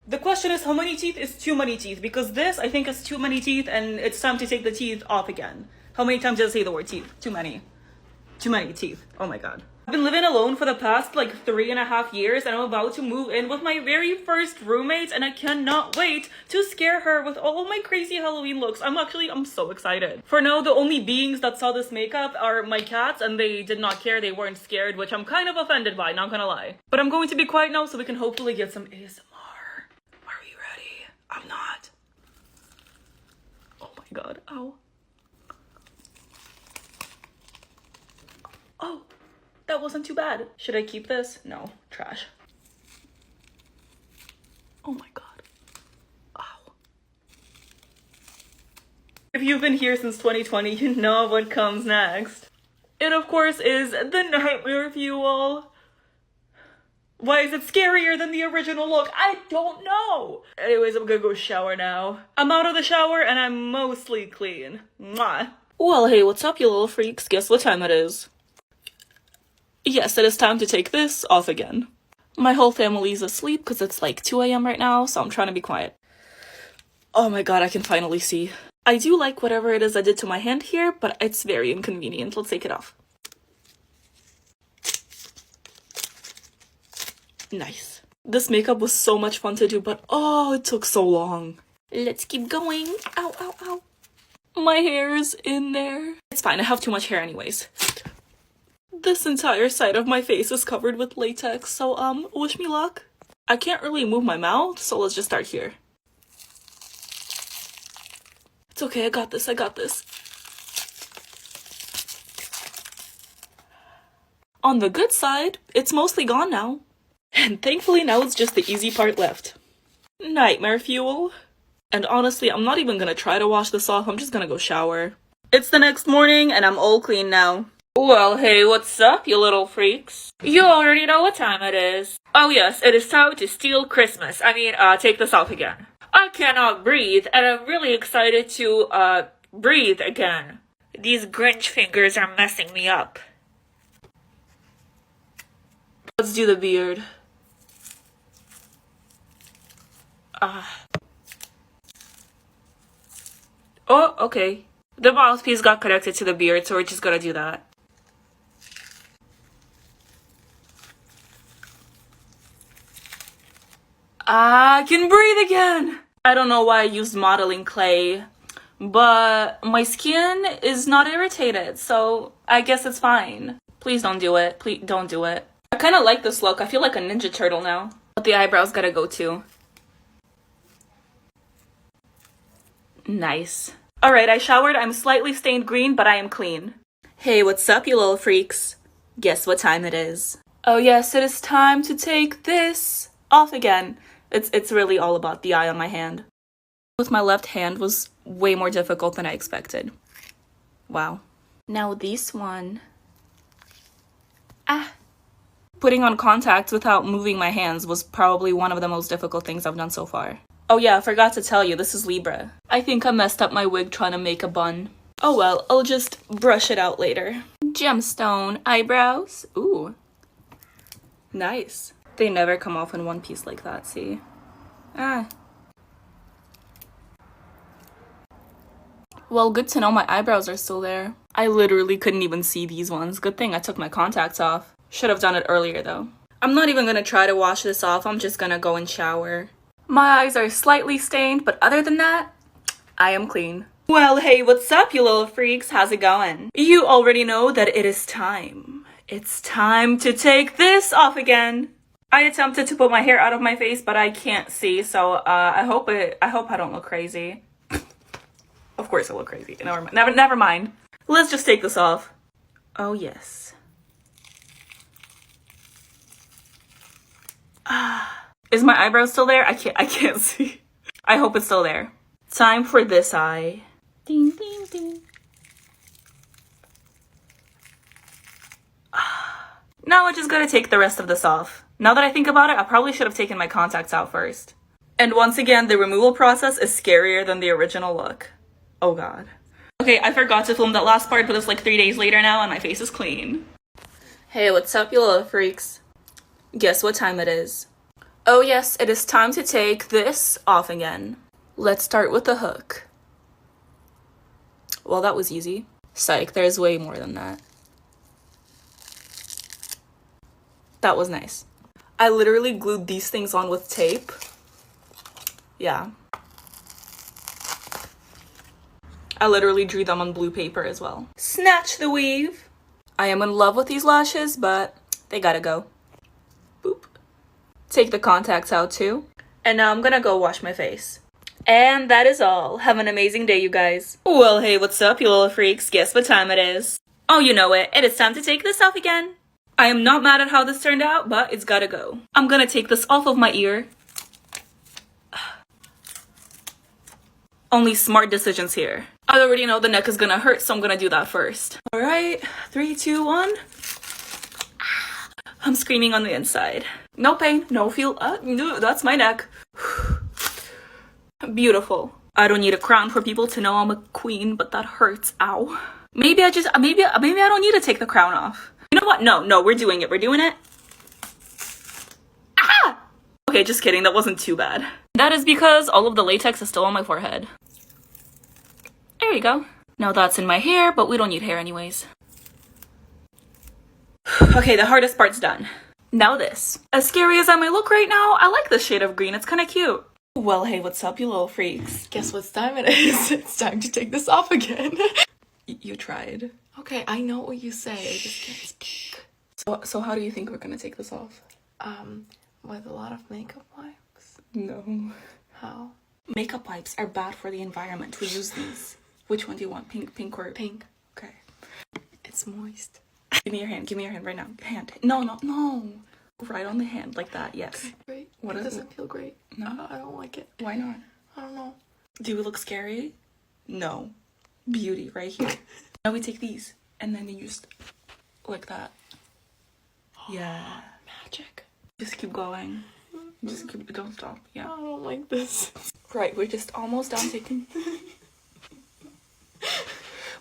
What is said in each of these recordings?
The question is, how many teeth is too many teeth? Because this, I think, is too many teeth, and it's time to take the teeth off again. How many times did I say the word teeth? Too many. Too many teeth. Oh my god. I've been living alone for the past like 3.5 years, and I'm about to move in with my very first roommate, and I cannot wait to scare her with all of my crazy Halloween looks. I'm so excited. For now, the only beings that saw this makeup are my cats, and they did not care. They weren't scared, which I'm kind of offended by, not gonna lie. But I'm going to be quiet now so we can hopefully get some ASMR. Are we ready? I'm not. Oh my god. Ow. Oh, that wasn't too bad. Should I keep this? No, trash. Oh my god. Ow. If you've been here since 2020, you know what comes next. It, of course, is the nightmare fuel. Why is it scarier than the original look? I don't know. Anyways, I'm gonna go shower now. I'm out of the shower and I'm mostly clean. Mwah. Well, hey, what's up, you little freaks? Guess what time it is? Yes, it is time to take this off again. My whole family's asleep because it's like 2 a.m. right now, so I'm trying to be quiet. Oh my god, I can finally see. I do like whatever it is I did to my hand here, but it's very inconvenient. Let's take it off. Nice. This makeup was so much fun to do, but oh, it took so long. Let's keep going. Ow, ow, ow. My hair's in there. It's fine, I have too much hair anyways. This entire side of my face is covered with latex, so wish me luck. I can't really move my mouth, so let's just start here. It's okay, I got this, I got this. On the good side, it's mostly gone now. And thankfully now it's just the easy part left. Nightmare fuel. And honestly, I'm not even gonna try to wash this off, I'm just gonna go shower. It's the next morning and I'm all clean now. Well, hey, what's up, you little freaks? You already know what time it is. Oh yes, it is time to steal Christmas. Take this off again. I cannot breathe, and I'm really excited to, breathe again. These Grinch fingers are messing me up. Let's do the beard. Oh, okay. The mouthpiece got connected to the beard, so we're just gonna do that. I can breathe again! I don't know why I used modeling clay, but my skin is not irritated, so I guess it's fine. Please don't do it. Please don't do it. I kind of like this look. I feel like a Ninja Turtle now. But the eyebrows gotta go too. Nice. Alright, I showered. I'm slightly stained green, but I am clean. Hey, what's up, you little freaks? Guess what time it is? Oh yes, it is time to take this off again. It's really all about the eye on my hand. With my left hand was way more difficult than I expected. Wow. Now this one. Putting on contacts without moving my hands was probably one of the most difficult things I've done so far. Oh yeah, I forgot to tell you, this is Libra. I think I messed up my wig trying to make a bun. Oh well, I'll just brush it out later. Gemstone eyebrows. Ooh. Nice. They never come off in one piece like that, see? Well, good to know my eyebrows are still there. I literally couldn't even see these ones. Good thing I took my contacts off. Should have done it earlier though. I'm not even gonna try to wash this off. I'm just gonna go and shower. My eyes are slightly stained, but other than that, I am clean. Well, hey, what's up, you little freaks? How's it going? You already know that it is time. It's time to take this off again. I attempted to put my hair out of my face, but I can't see, so I hope I don't look crazy. Of course I look crazy. Never mind. Let's just take this off. Oh yes. Is my eyebrow still there? I can't see. I hope it's still there. Time for this eye. Ding ding ding. Now I just gotta take the rest of this off. Now that I think about it, I probably should have taken my contacts out first. And once again, the removal process is scarier than the original look. Oh god. Okay, I forgot to film that last part, but it's like 3 days later now and my face is clean. Hey, what's up, you little freaks? Guess what time it is? Oh yes, it is time to take this off again. Let's start with the hook. Well, that was easy. Psych, there's way more than that. That was nice. I literally glued these things on with tape. Yeah. I literally drew them on blue paper as well. Snatch the weave. I am in love with these lashes, but they gotta go. Boop. Take the contacts out too. And now I'm gonna go wash my face. And that is all. Have an amazing day, you guys. Well, hey, what's up, you little freaks? Guess what time it is? Oh, you know it. It is time to take this off again. I am not mad at how this turned out, but it's gotta go. I'm gonna take this off of my ear. Only smart decisions here. I already know the neck is gonna hurt, so I'm gonna do that first. All right, 3, 2, 1. I'm screaming on the inside. No pain, no feel. No, that's my neck. Beautiful. I don't need a crown for people to know I'm a queen, but that hurts. Ow. Maybe I don't need to take the crown off. You know what? No, we're doing it. We're doing it. Ah! Okay, just kidding. That wasn't too bad. That is because all of the latex is still on my forehead. There you go. Now that's in my hair, but we don't need hair anyways. Okay, the hardest part's done. Now this. As scary as I may look right now, I like this shade of green. It's kind of cute. Well, hey, what's up, you little freaks? Guess what time it is? It's time to take this off again. You tried. Okay, I know what you say. I just can't speak. So how do you think we're gonna take this off? With a lot of makeup wipes. No. How? Makeup wipes are bad for the environment. We use these. Which one do you want? Pink or Pink. Okay. It's moist. Give me your hand. Give me your hand right now. Hand. No. Right on the hand, like that. Yes. Great. What it is doesn't feel great. No. I don't like it. Why not? I don't know. Do we look scary? No. Beauty right here. Now we take these and then you just like that. Yeah. Magic. Just keep going. Just keep. Don't stop. I Yeah. don't like this. Right. We're just almost done taking.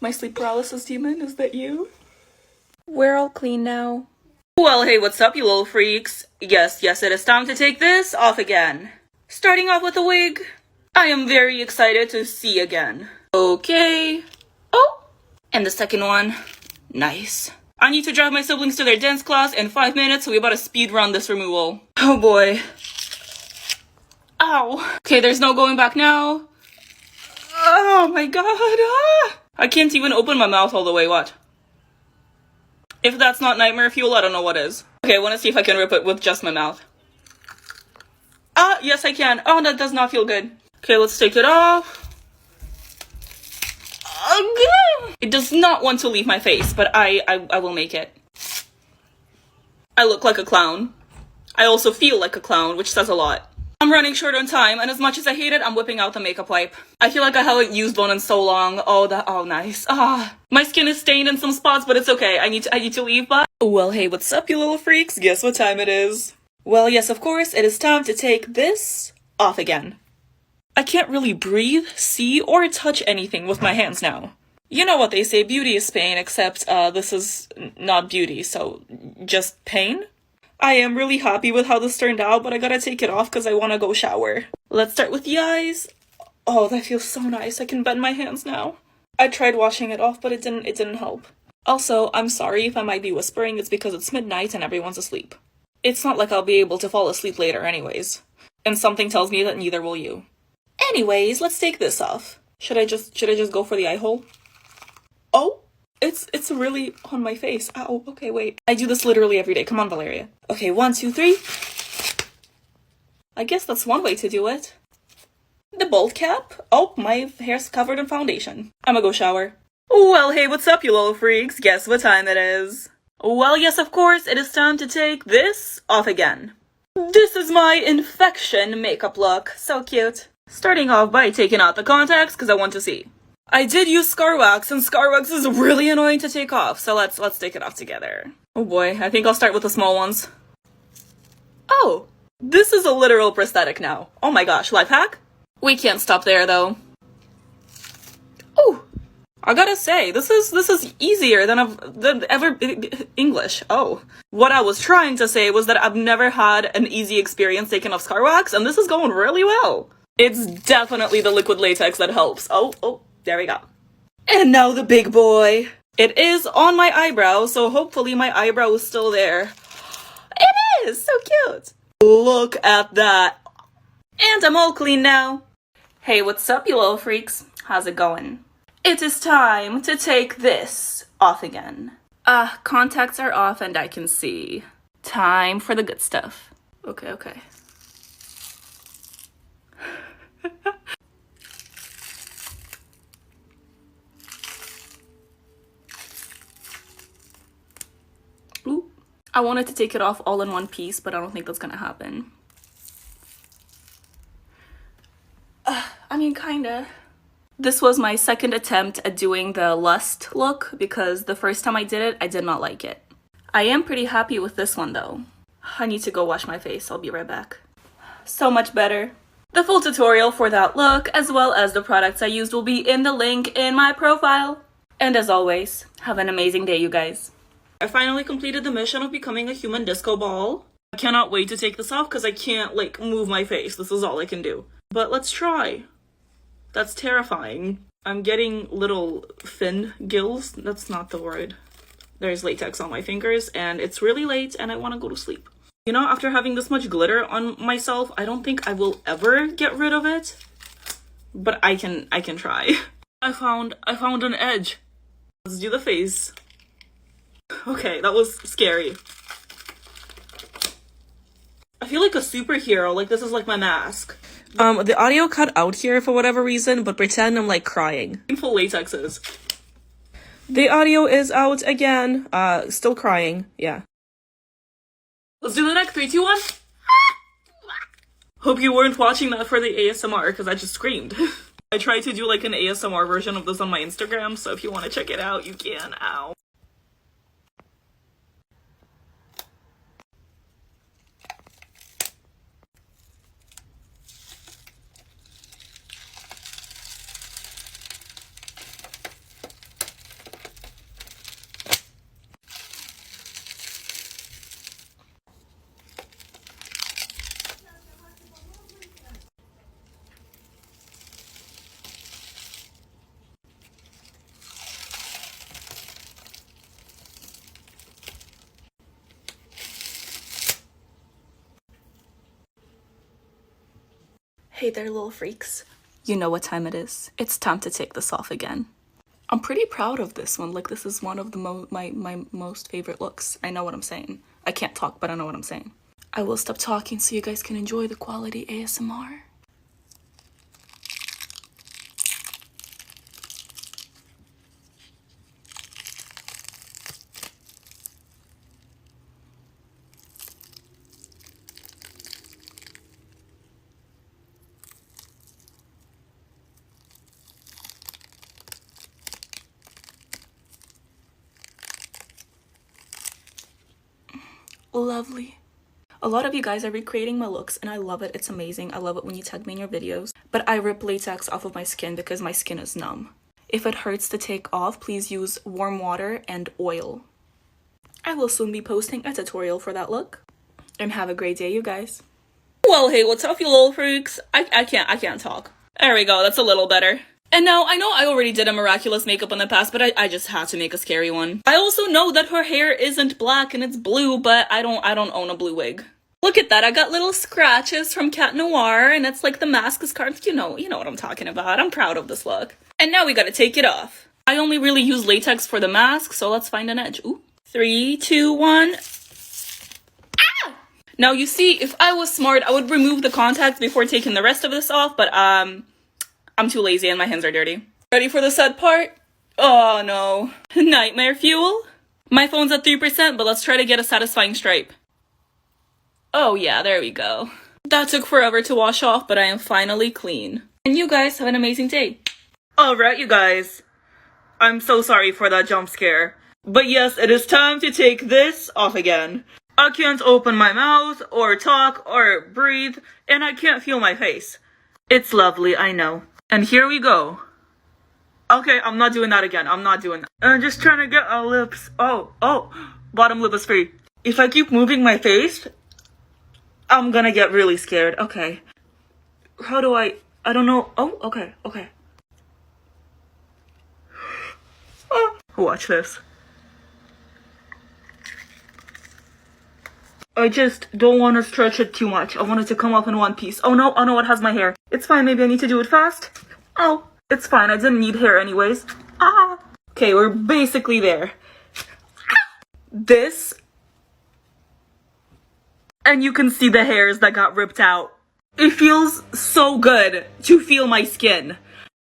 My sleep paralysis demon. Is that you? We're all clean now. Well, hey, what's up, you little freaks? Yes, it is time to take this off again. Starting off with the wig. I am very excited to see again. Okay. Oh, and the second one. Nice. I need to drive my siblings to their dance class in 5 minutes, so we about to speed run this removal. Oh boy. Ow. Okay, there's no going back now. Oh my god. Ah. I can't even open my mouth all the way. What? If that's not nightmare fuel, I don't know what is. Okay, I want to see if I can rip it with just my mouth. Ah, yes I can. Oh, that does not feel good. Okay, let's take it off. It does not want to leave my face, but I will make it. I look like a clown. I also feel like a clown, which says a lot. I'm running short on time, and as much as I hate it, I'm whipping out the makeup wipe. I feel like I haven't used one in so long. Oh, nice. My skin is stained in some spots, but it's okay. I need to leave, but... Well, hey, what's up, you little freaks? Guess what time it is? Well, yes, of course, it is time to take this off again. I can't really breathe, see, or touch anything with my hands now. You know what they say, beauty is pain, except, this is not beauty, so just pain? I am really happy with how this turned out, but I gotta take it off because I want to go shower. Let's start with the eyes. Oh, that feels so nice. I can bend my hands now. I tried washing it off, but it didn't help. Also, I'm sorry if I might be whispering. It's because it's midnight and everyone's asleep. It's not like I'll be able to fall asleep later anyways. And something tells me that neither will you. Anyways, let's take this off. Should I just go for the eye hole? Oh! It's really on my face. Ow, okay, wait. I do this literally every day. Come on, Valeria. Okay, 1, 2, 3. I guess that's one way to do it. The bold cap. Oh, my hair's covered in foundation. I'ma go shower. Well, hey, what's up, you little freaks? Guess what time it is? Well, yes, of course, it is time to take this off again. This is my infection makeup look. So cute. Starting off by taking out the contacts, because I want to see. I did use scar wax, and scar wax is really annoying to take off, so let's take it off together. Oh boy, I think I'll start with the small ones. Oh, this is a literal prosthetic now. Oh my gosh, life hack? We can't stop there though. Oh, I gotta say, this is easier than ever English. Oh. What I was trying to say was that I've never had an easy experience taking off scar wax, and this is going really well. It's definitely the liquid latex that helps. Oh, there we go. And now the big boy. It is on my eyebrow, so hopefully my eyebrow is still there. It is! So cute! Look at that. And I'm all clean now. Hey, what's up, you little freaks? How's it going? It is time to take this off again. Contacts are off and I can see. Time for the good stuff. Okay. Ooh. I wanted to take it off all in one piece, but I don't think that's gonna happen. I mean, kinda. This was my second attempt at doing the Lust look because the first time I did it, I did not like it. I am pretty happy with this one though. I need to go wash my face. I'll be right back. So much better. The full tutorial for that look, as well as the products I used, will be in the link in my profile. And as always, have an amazing day, you guys. I finally completed the mission of becoming a human disco ball. I cannot wait to take this off because I can't, move my face. This is all I can do. But let's try. That's terrifying. I'm getting little fin gills. That's not the word. There's latex on my fingers and it's really late and I want to go to sleep. You know, after having this much glitter on myself, I don't think I will ever get rid of it. But I can try. I found an edge. Let's do the face. Okay, that was scary. I feel like a superhero. Like, this is like my mask. The audio cut out here for whatever reason, but pretend I'm crying. Painful latexes. The audio is out again. Still crying. Yeah. Let's do the next 3, 2, 1. Hope you weren't watching that for the ASMR because I just screamed. I tried to do an ASMR version of this on my Instagram, so if you want to check it out, you can. Ow. Hey there, little freaks. You know what time it is. It's time to take this off again. I'm pretty proud of this one. This is one of the my most favorite looks. I know what I'm saying. I can't talk, but I know what I'm saying. I will stop talking so you guys can enjoy the quality ASMR. Lovely. A lot of you guys are recreating my looks and I love it. It's amazing. I love it when you tag me in your videos. But I rip latex off of my skin because my skin is numb. If it hurts to take off, please use warm water and oil. I will soon be posting a tutorial for that look. And have a great day, you guys. Well, hey, what's up, you little freaks? I can't talk. There we go. That's a little better. And now, I know I already did a miraculous makeup in the past, but I just had to make a scary one. I also know that her hair isn't black and it's blue, but I don't own a blue wig. Look at that, I got little scratches from Cat Noir, and it's like the mask is carved. You know what I'm talking about. I'm proud of this look. And now we gotta take it off. I only really use latex for the mask, so let's find an edge. Ooh. 3, 2, 1. Ah! Now you see, if I was smart, I would remove the contacts before taking the rest of this off, but I'm too lazy and my hands are dirty. Ready for the sad part? Oh no. Nightmare fuel? My phone's at 3%, but let's try to get a satisfying stripe. Oh yeah, there we go. That took forever to wash off, but I am finally clean. And you guys have an amazing day. Alright, you guys. I'm so sorry for that jump scare. But yes, it is time to take this off again. I can't open my mouth, or talk, or breathe, and I can't feel my face. It's lovely, I know. And here we go. Okay, I'm not doing that again. I'm not doing that. I'm just trying to get our lips. Oh, bottom lip is free. If I keep moving my face, I'm gonna get really scared. Okay. How do I don't know. Oh, okay. Watch this. I just don't want to stretch it too much. I want it to come up in one piece. Oh no, it has my hair. It's fine, maybe I need to do it fast. Oh, it's fine, I didn't need hair anyways. Okay, we're basically there. This. And you can see the hairs that got ripped out. It feels so good to feel my skin.